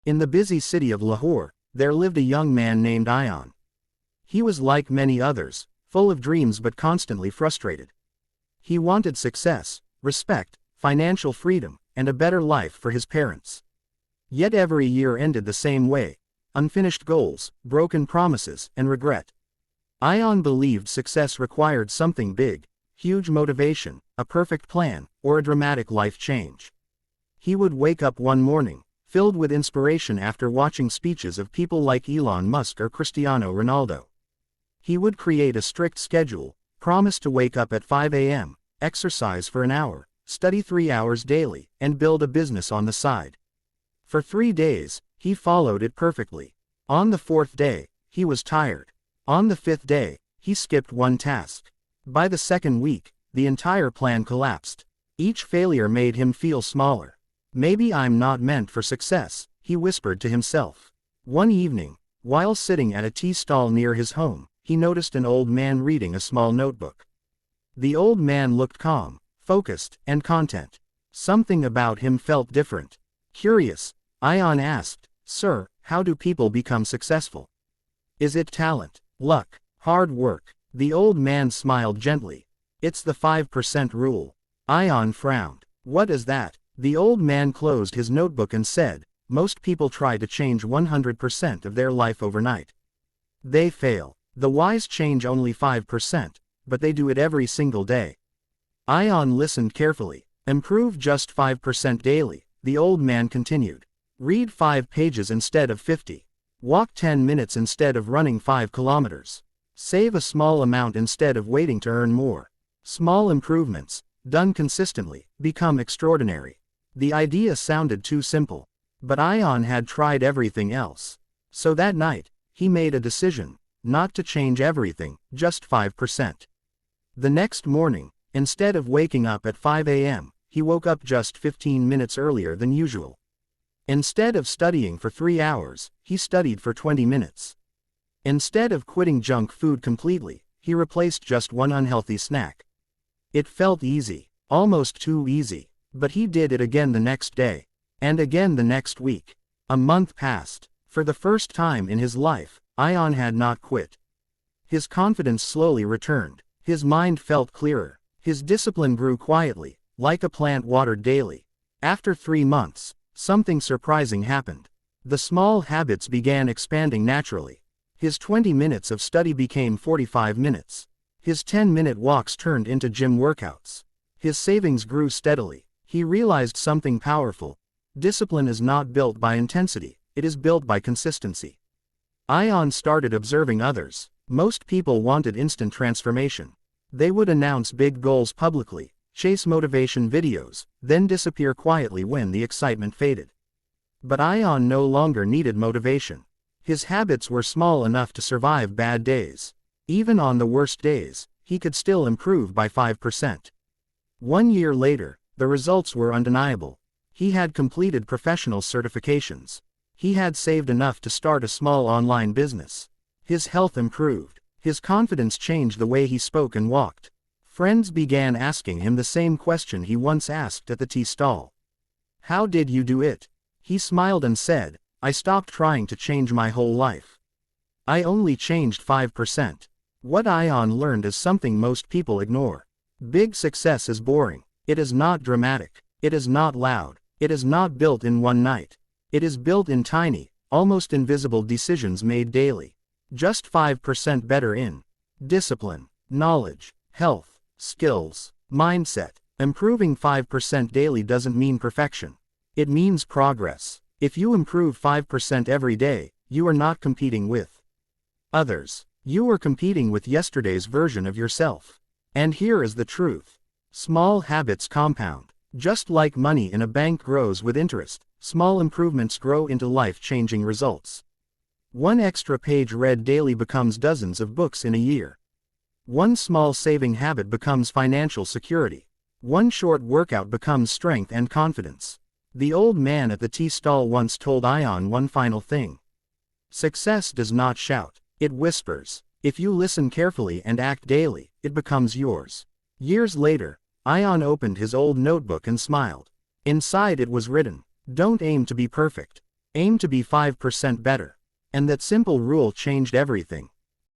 In the busy city of Lahore, there lived a young man named Ayan. He was like many others, full of dreams but constantly frustrated. He wanted success, respect, financial freedom, and a better life for his parents. Yet every year ended the same way: unfinished goals, broken promises, and regret. Ayan believed success required something big, huge motivation, a perfect plan, or a dramatic life change. He would wake up one morning, filled with inspiration after watching speeches of people like Elon Musk or Cristiano Ronaldo. He would create a strict schedule, promise to wake up at 5 a.m., exercise for an hour, study 3 hours daily, and build a business on the side. For 3 days, he followed it perfectly. On the 4th day, he was tired. On the 5th day, he skipped one task. By the 2nd week, the entire plan collapsed. Each failure made him feel smaller. "Maybe I'm not meant for success," he whispered to himself. One evening, while sitting at a tea stall near his home, he noticed an old man reading a small notebook. The old man looked calm, focused, and content. Something about him felt different. Curious, Ayan asked, "Sir, how do people become successful? Is it talent, luck, hard work?" The old man smiled gently. "It's the 5% rule." Ayan frowned. "What is that?" The old man closed his notebook and said, "Most people try to change 100% of their life overnight. They fail. The wise change only 5%, but they do it every single day." Ayan listened carefully. "Improve just 5% daily," the old man continued. "Read 5 pages instead of 50. Walk 10 minutes instead of running 5 kilometers. Save a small amount instead of waiting to earn more. Small improvements, done consistently, become extraordinary." The idea sounded too simple. But Ayan had tried everything else. So that night, he made a decision, not to change everything, just 5%. The next morning, instead of waking up at 5 a.m., he woke up just 15 minutes earlier than usual. Instead of studying for 3 hours, he studied for 20 minutes. Instead of quitting junk food completely, he replaced just one unhealthy snack. It felt easy, almost too easy, but he did it again the next day, and again the next week. A month passed. For the first time in his life, Ayan had not quit. His confidence slowly returned. His mind felt clearer. His discipline grew quietly, like a plant watered daily. After 3 months, something surprising happened. The small habits began expanding naturally. His 20 minutes of study became 45 minutes. His 10-minute walks turned into gym workouts. His savings grew steadily. He realized something powerful. Discipline is not built by intensity, it is built by consistency. Ayan started observing others. Most people wanted instant transformation. They would announce big goals publicly, chase motivation videos, then disappear quietly when the excitement faded. But Ayan no longer needed motivation. His habits were small enough to survive bad days. Even on the worst days, he could still improve by 5%. 1 year later, the results were undeniable. He had completed professional certifications. He had saved enough to start a small online business. His health improved. His confidence changed the way he spoke and walked. Friends began asking him the same question he once asked at the tea stall. "How did you do it?" He smiled and said, "I stopped trying to change my whole life. I only changed 5%. What Ayan learned is something most people ignore. Big success is boring. It is not dramatic. It is not loud. It is not built in one night. It is built in tiny, almost invisible decisions made daily. Just 5% better in discipline, knowledge, health, skills, mindset. Improving 5% daily doesn't mean perfection. It means progress. If you improve 5% every day, you are not competing with others. You are competing with yesterday's version of yourself. And here is the truth. Small habits compound. Just like money in a bank grows with interest, small improvements grow into life-changing results. One extra page read daily becomes dozens of books in a year. One small saving habit becomes financial security. One short workout becomes strength and confidence. The old man at the tea stall once told Ayan one final thing. Success does not shout, it whispers. If you listen carefully and act daily, it becomes yours. Years later, Ayan opened his old notebook and smiled. Inside it was written, "Don't aim to be perfect. Aim to be 5% better. And that simple rule changed everything.